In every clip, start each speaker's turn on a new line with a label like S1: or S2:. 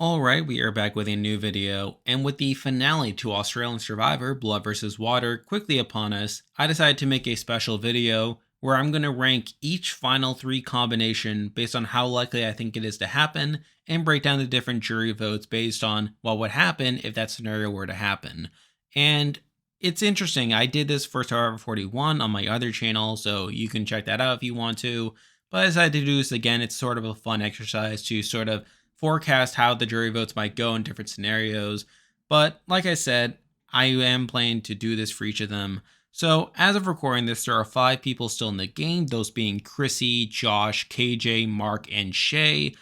S1: Alright, we are back with a new video, and with the finale to Australian Survivor Blood vs. Water quickly upon us, I decided to make a special video where I'm going to rank each final three combination based on how likely I think it is to happen, and break down the different jury votes based on what would happen if that scenario were to happen. And it's interesting, I did this for Survivor 41 on my other channel, so you can check that out if you want to, but I decided to do this again. It's sort of a fun exercise to sort of forecast how the jury votes might go in different scenarios. But like I said, I am planning to do this for each of them. So as of recording this, there are 5 people still in the game, those being Chrissy, Josh, KJ, Mark, and Shay.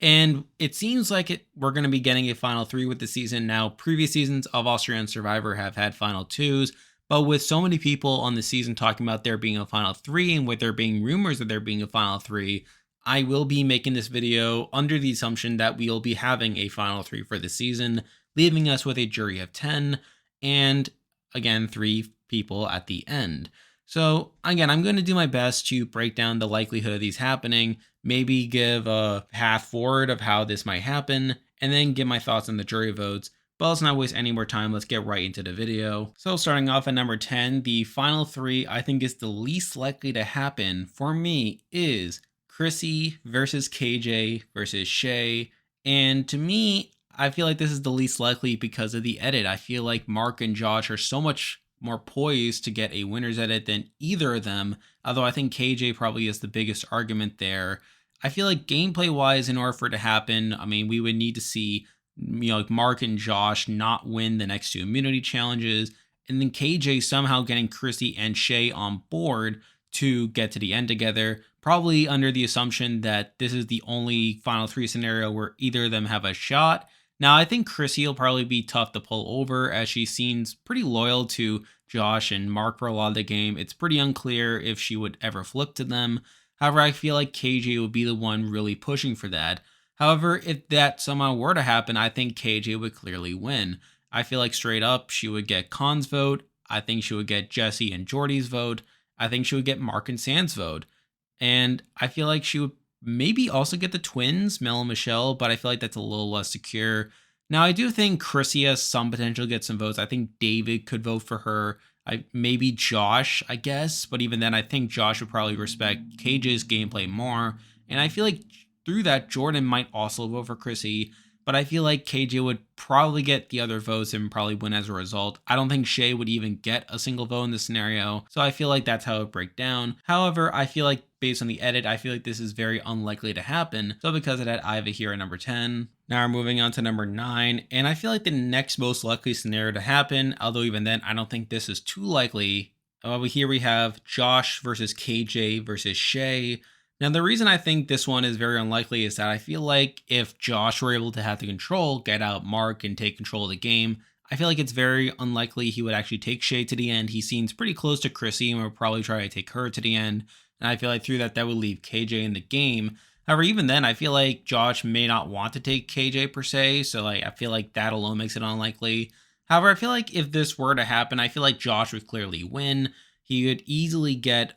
S1: And it seems like we're going to be getting a final 3 with the season. Now, previous seasons of Australian Survivor have had final 2s, but with so many people on the season talking about there being a final 3 and with there being rumors of there being a final 3, I will be making this video under the assumption that we'll be having a final 3 for the season, leaving us with a jury of 10, and again, 3 people at the end. So again, I'm going to do my best to break down the likelihood of these happening, maybe give a path forward of how this might happen, and then give my thoughts on the jury votes. But let's not waste any more time, let's get right into the video. So starting off at number 10, the final 3 I think is the least likely to happen for me is Chrissy versus KJ versus Shay. And to me, I feel like this is the least likely because of the edit. I feel like Mark and Josh are so much more poised to get a winner's edit than either of them, although I think KJ probably is the biggest argument there. I feel like gameplay wise, in order for it to happen, I mean, we would need to see like Mark and Josh not win the next 2 immunity challenges, and then KJ somehow getting Chrissy and Shay on board to get to the end together, probably under the assumption that this is the only final 3 scenario where either of them have a shot. Now, I think Chrissy will probably be tough to pull over, as she seems pretty loyal to Josh and Mark for a lot of the game. It's pretty unclear if she would ever flip to them. However, I feel like KJ would be the one really pushing for that. However, if that somehow were to happen, I think KJ would clearly win. I feel like straight up, she would get Khan's vote. I think she would get Jesse and Jordy's vote. I think she would get Mark and Sam's vote. And I feel like she would maybe also get the twins, Mel and Michelle, but I feel like that's a little less secure. Now, I do think Chrissy has some potential to get some votes. I think David could vote for her. Maybe Josh, I guess. But even then, I think Josh would probably respect KJ's gameplay more. And I feel like through that, Jordan might also vote for Chrissy. But I feel like KJ would probably get the other votes and probably win as a result. I don't think Shay would even get a single vote in this scenario. So I feel like that's how it would break down. However, I feel like based on the edit, I feel like this is very unlikely to happen. So because of that, I have it here at number 10. Now we're moving on to number 9. And I feel like the next most likely scenario to happen, although even then, I don't think this is too likely. Here we have Josh versus KJ versus Shay. Now, the reason I think this one is very unlikely is that I feel like if Josh were able to have the control, get out Mark, and take control of the game, I feel like it's very unlikely he would actually take Shay to the end. He seems pretty close to Chrissy and would probably try to take her to the end. And I feel like through that, that would leave KJ in the game. However, even then, I feel like Josh may not want to take KJ per se. So I feel like that alone makes it unlikely. However, I feel like if this were to happen, I feel like Josh would clearly win. He would easily get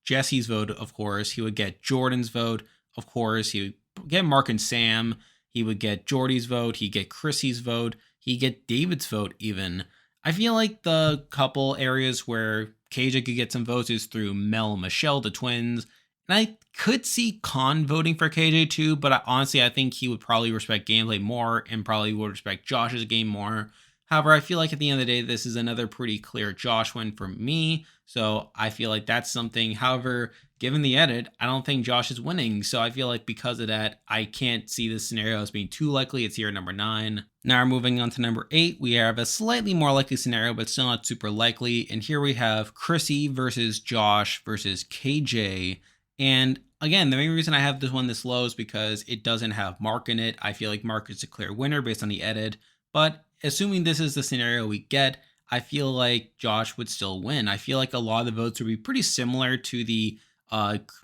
S1: Jesse's vote, of course. He would get Jordan's vote, of course. He would get Mark and Sam. He would get Jordy's vote. He'd get Chrissy's vote. He'd get David's vote even. I feel like the couple areas where KJ could get some votes is through Mel and Michelle, the twins. And I could see Khan voting for KJ too, but honestly, I think he would probably respect gameplay more and probably would respect Josh's game more. However, I feel like at the end of the day, this is another pretty clear Josh win for me. So I feel like that's something. However, given the edit, I don't think Josh is winning. So I feel like because of that, I can't see this scenario as being too likely. It's here at number 9. Now we're moving on to number 8. We have a slightly more likely scenario, but still not super likely. And here we have Chrissy versus Josh versus KJ. And again, the main reason I have this one this low is because it doesn't have Mark in it. I feel like Mark is a clear winner based on the edit. But assuming this is the scenario we get, I feel like Josh would still win. I feel like a lot of the votes would be pretty similar to the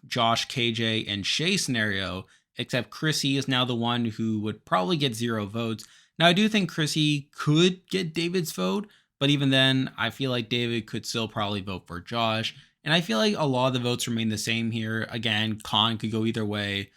S1: Josh, KJ, and Shay scenario, except Chrissy is now the one who would probably get 0 votes. Now, I do think Chrissy could get David's vote, but even then, I feel like David could still probably vote for Josh. And I feel like a lot of the votes remain the same here. Again, Khan could go either way.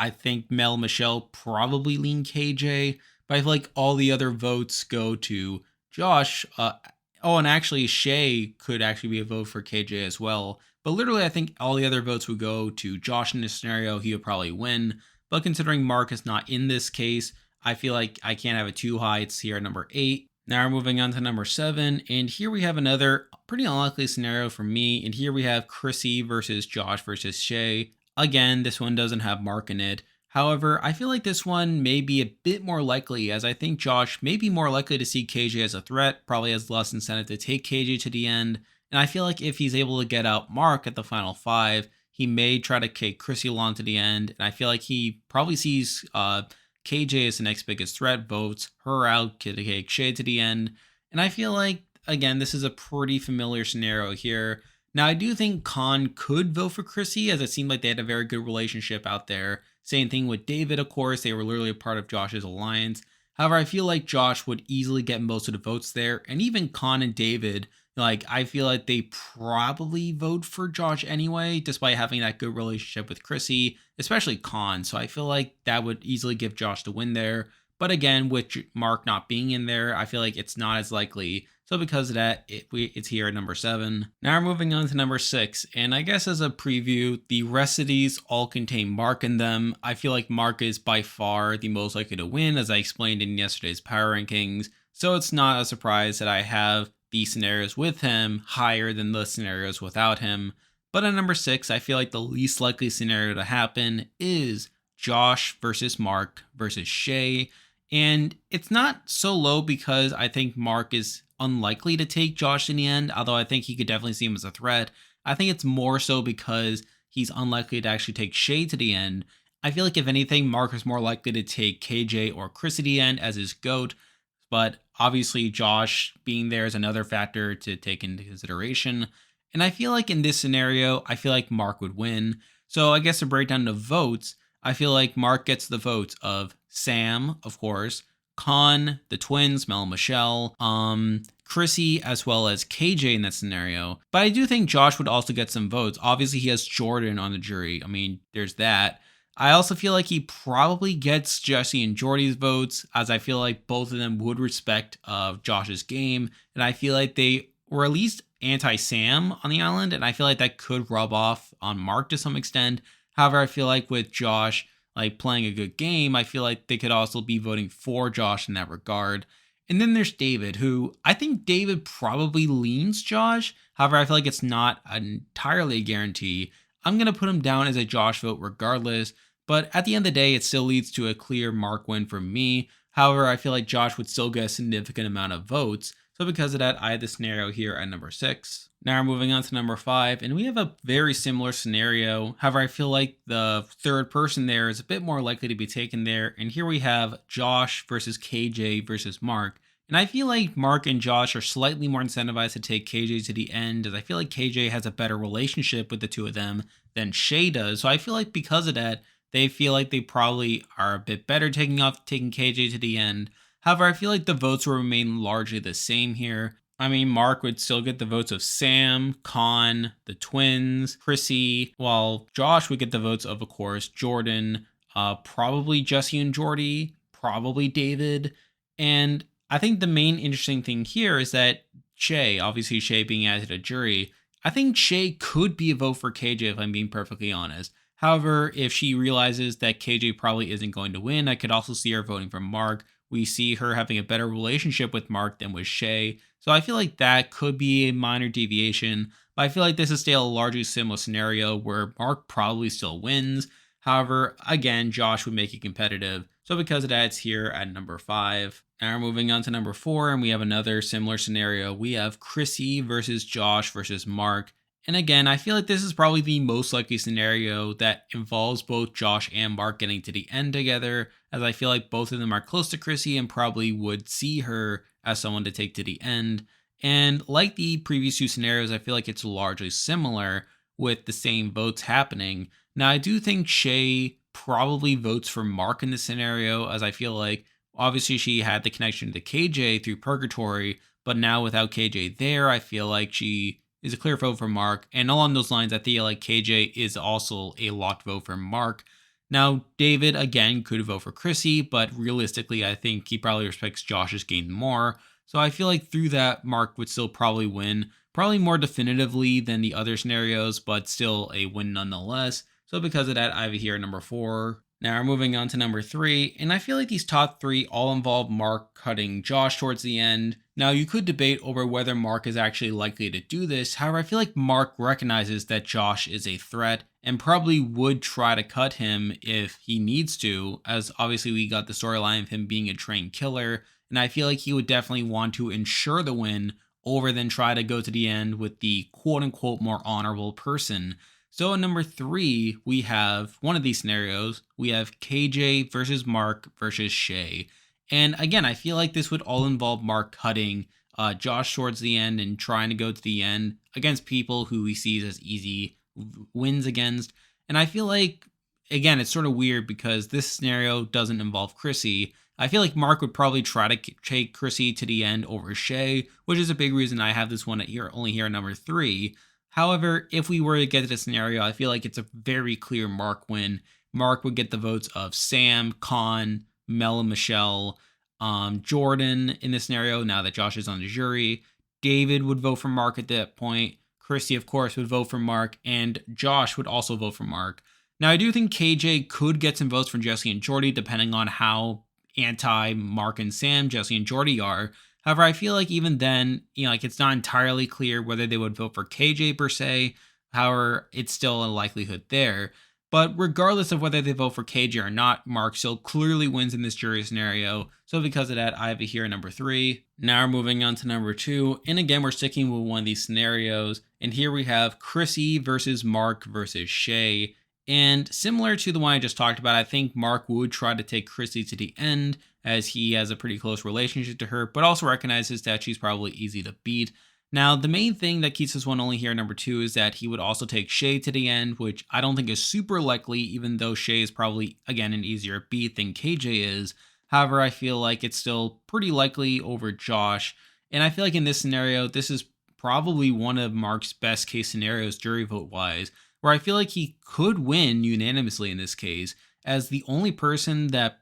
S1: I think Mel Michelle probably lean KJ, but I feel like all the other votes go to Josh. Oh, and actually, Shay could actually be a vote for KJ as well. But literally, I think all the other votes would go to Josh in this scenario. He would probably win. But considering Mark is not in this case, I feel like I can't have it too high. It's here at number 8. Now we're moving on to number 7. And here we have another pretty unlikely scenario for me. And here we have Chrissy versus Josh versus Shay. Again, this one doesn't have Mark in it. However, I feel like this one may be a bit more likely, as I think Josh may be more likely to see KJ as a threat, probably has less incentive to take KJ to the end. And I feel like if he's able to get out Mark at the final 5, he may try to take Chrissy along to the end. And I feel like he probably sees KJ as the next biggest threat, votes her out to take Shay to the end. And I feel like, again, this is a pretty familiar scenario here. Now, I do think Khan could vote for Chrissy, as it seemed like they had a very good relationship out there. Same thing with David, of course. They were literally a part of Josh's alliance. However, I feel like Josh would easily get most of the votes there. And even Khan and David, like, I feel like they probably vote for Josh anyway, despite having that good relationship with Chrissy, especially Khan. So I feel like that would easily give Josh the win there. But again, with Mark not being in there, I feel like it's not as likely. So because of that, it's here at number 7. Now we're moving on to number 6. And I guess as a preview, the rest of these all contain Mark in them. I feel like Mark is by far the most likely to win, as I explained in yesterday's power rankings. So it's not a surprise that I have the scenarios with him higher than the scenarios without him. But at number 6, I feel like the least likely scenario to happen is Josh versus Mark versus Shay. And it's not so low because I think Mark is unlikely to take Josh in the end, although I think he could definitely see him as a threat. I think it's more so because he's unlikely to actually take Shay to the end. I feel like if anything, Mark is more likely to take KJ or Chris to the end as his GOAT, but obviously Josh being there is another factor to take into consideration. And I feel like in this scenario, I feel like Mark would win. So I guess to break down the votes, I feel like Mark gets the votes of Sam, of course, Khan, the twins, Mel and Michelle, Chrissy, as well as KJ in that scenario. But I do think Josh would also get some votes. Obviously, he has Jordan on the jury. I mean, there's that. I also feel like he probably gets Jesse and Jordy's votes, as I feel like both of them would respect Josh's game. And I feel like they were at least anti-Sam on the island, and I feel like that could rub off on Mark to some extent. However, I feel like with Josh like playing a good game, I feel like they could also be voting for Josh in that regard. And then there's David, who I think David probably leans Josh. However, I feel like it's not entirely a guarantee. I'm going to put him down as a Josh vote regardless. But at the end of the day, it still leads to a clear Mark win for me. However, I feel like Josh would still get a significant amount of votes. So because of that, I have the scenario here at number 6. Now we're moving on to number 5, and we have a very similar scenario. However, I feel like the third person there is a bit more likely to be taken there. And here we have Josh versus KJ versus Mark. And I feel like Mark and Josh are slightly more incentivized to take KJ to the end, as I feel like KJ has a better relationship with the two of them than Shay does. So I feel like because of that, they feel like they probably are a bit better taking KJ to the end. However, I feel like the votes will remain largely the same here. I mean, Mark would still get the votes of Sam, Khan, the twins, Chrissy, while Josh would get the votes of course, Jordan, probably Jesse and Jordy, probably David. And I think the main interesting thing here is that Shay, obviously Shay being added to the jury, I think Shay could be a vote for KJ if I'm being perfectly honest. However, if she realizes that KJ probably isn't going to win, I could also see her voting for Mark. We see her having a better relationship with Mark than with Shay. So I feel like that could be a minor deviation. But I feel like this is still a largely similar scenario where Mark probably still wins. However, again, Josh would make it competitive. So because of that, it's here at number 5. Now we're moving on to number 4, and we have another similar scenario. We have Chrissy versus Josh versus Mark. And again, I feel like this is probably the most likely scenario that involves both Josh and Mark getting to the end together, as I feel like both of them are close to Chrissy and probably would see her as someone to take to the end. And like the previous 2 scenarios, I feel like it's largely similar with the same votes happening. Now, I do think Shay probably votes for Mark in this scenario, as I feel like obviously she had the connection to KJ through Purgatory, but now without KJ there, I feel like she is a clear vote for Mark. And along those lines, I feel like KJ is also a locked vote for Mark. Now, David, again, could vote for Chrissy, but realistically, I think he probably respects Josh's game more. So I feel like through that, Mark would still probably win, probably more definitively than the other scenarios, but still a win nonetheless. So because of that, I have it here at number 4. Now we're moving on to number 3, and I feel like these top 3 all involve Mark cutting Josh towards the end. Now you could debate over whether Mark is actually likely to do this, however I feel like Mark recognizes that Josh is a threat and probably would try to cut him if he needs to, as obviously we got the storyline of him being a trained killer, and I feel like he would definitely want to ensure the win over than try to go to the end with the quote unquote more honorable person. So in number 3, we have one of these scenarios. We have KJ versus Mark versus Shay. And again, I feel like this would all involve Mark cutting Josh towards the end and trying to go to the end against people who he sees as easy wins against. And I feel like, again, it's sort of weird because this scenario doesn't involve Chrissy. I feel like Mark would probably try to take Chrissy to the end over Shay, which is a big reason I have this one at here, only here at number 3. However, if we were to get to the scenario, I feel like it's a very clear Mark win. Mark would get the votes of Sam, Con, Mel and Michelle, Jordan in this scenario, now that Josh is on the jury. David would vote for Mark at that point. Christy, of course, would vote for Mark, and Josh would also vote for Mark. Now, I do think KJ could get some votes from Jesse and Jordy, depending on how anti Mark and Sam Jesse and Jordy are. However, I feel like even then, like it's not entirely clear whether they would vote for KJ per se. However, it's still a likelihood there. But regardless of whether they vote for KJ or not, Mark still clearly wins in this jury scenario. So because of that, I have it here at number 3. Now we're moving on to number 2. And again, we're sticking with one of these scenarios. And here we have Chrissy versus Mark versus Shay. And similar to the one I just talked about, I think Mark would try to take Chrissy to the end as he has a pretty close relationship to her, but also recognizes that she's probably easy to beat. Now, the main thing that keeps this one only here at number 2 is that he would also take Shay to the end, which I don't think is super likely, even though Shay is probably, again, an easier beat than KJ is. However, I feel like it's still pretty likely over Josh. And I feel like in this scenario, this is probably one of Mark's best case scenarios, jury vote wise, where I feel like he could win unanimously in this case, as the only person that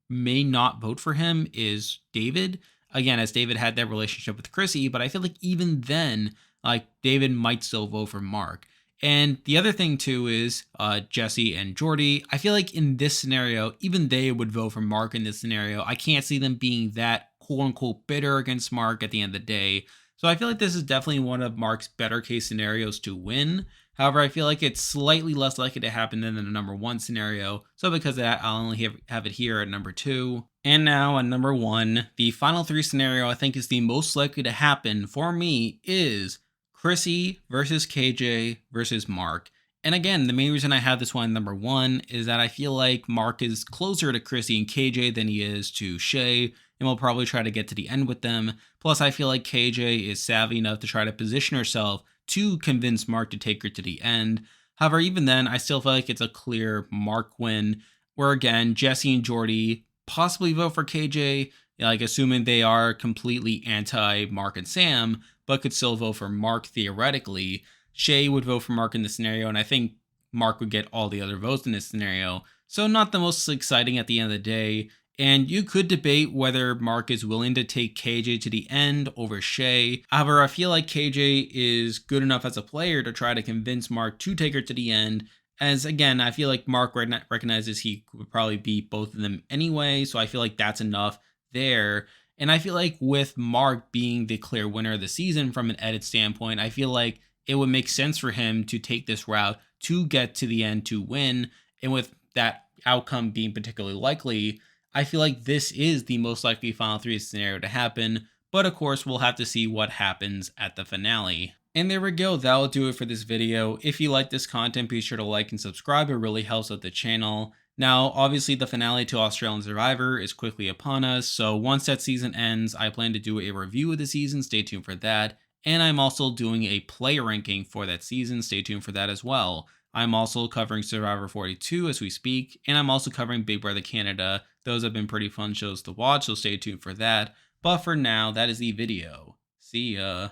S1: may not vote for him is David. Again, as David had that relationship with Chrissy, but I feel like even then, like David might still vote for Mark. And the other thing too is Jesse and Jordy. I feel like in this scenario, even they would vote for Mark in this scenario. I can't see them being that quote unquote bitter against Mark at the end of the day. So I feel like this is definitely one of Mark's better case scenarios to win. However, I feel like it's slightly less likely to happen than the number 1 scenario. So because of that, I'll only have it here at number 2. And now at number 1, the final 3 scenario I think is the most likely to happen for me is Chrissy versus KJ versus Mark. And again, the main reason I have this one number 1 is that I feel like Mark is closer to Chrissy and KJ than he is to Shay, and will probably try to get to the end with them. Plus, I feel like KJ is savvy enough to try to position herself to convince Mark to take her to the end. However, even then, I still feel like it's a clear Mark win, where again, Jesse and Jordy possibly vote for KJ, like assuming they are completely anti Mark and Sam, but could still vote for Mark theoretically. Shay would vote for Mark in this scenario, and I think Mark would get all the other votes in this scenario. So not the most exciting at the end of the day. And you could debate whether Mark is willing to take KJ to the end over Shay. However, I feel like KJ is good enough as a player to try to convince Mark to take her to the end. As again, I feel like Mark recognizes he would probably beat both of them anyway. So I feel like that's enough there. And I feel like with Mark being the clear winner of the season from an edit standpoint, I feel like it would make sense for him to take this route to get to the end to win. And with that outcome being particularly likely, I feel like this is the most likely final 3 scenario to happen, but of course we'll have to see what happens at the finale. And there we go, that'll do it for this video. If you like this content, be sure to like and subscribe, it really helps out the channel. Now, obviously the finale to Australian Survivor is quickly upon us, so once that season ends, I plan to do a review of the season, stay tuned for that. And I'm also doing a player ranking for that season, stay tuned for that as well. I'm also covering Survivor 42 as we speak, and I'm also covering Big Brother Canada. Those have been pretty fun shows to watch, so stay tuned for that. But for now, that is the video. See ya.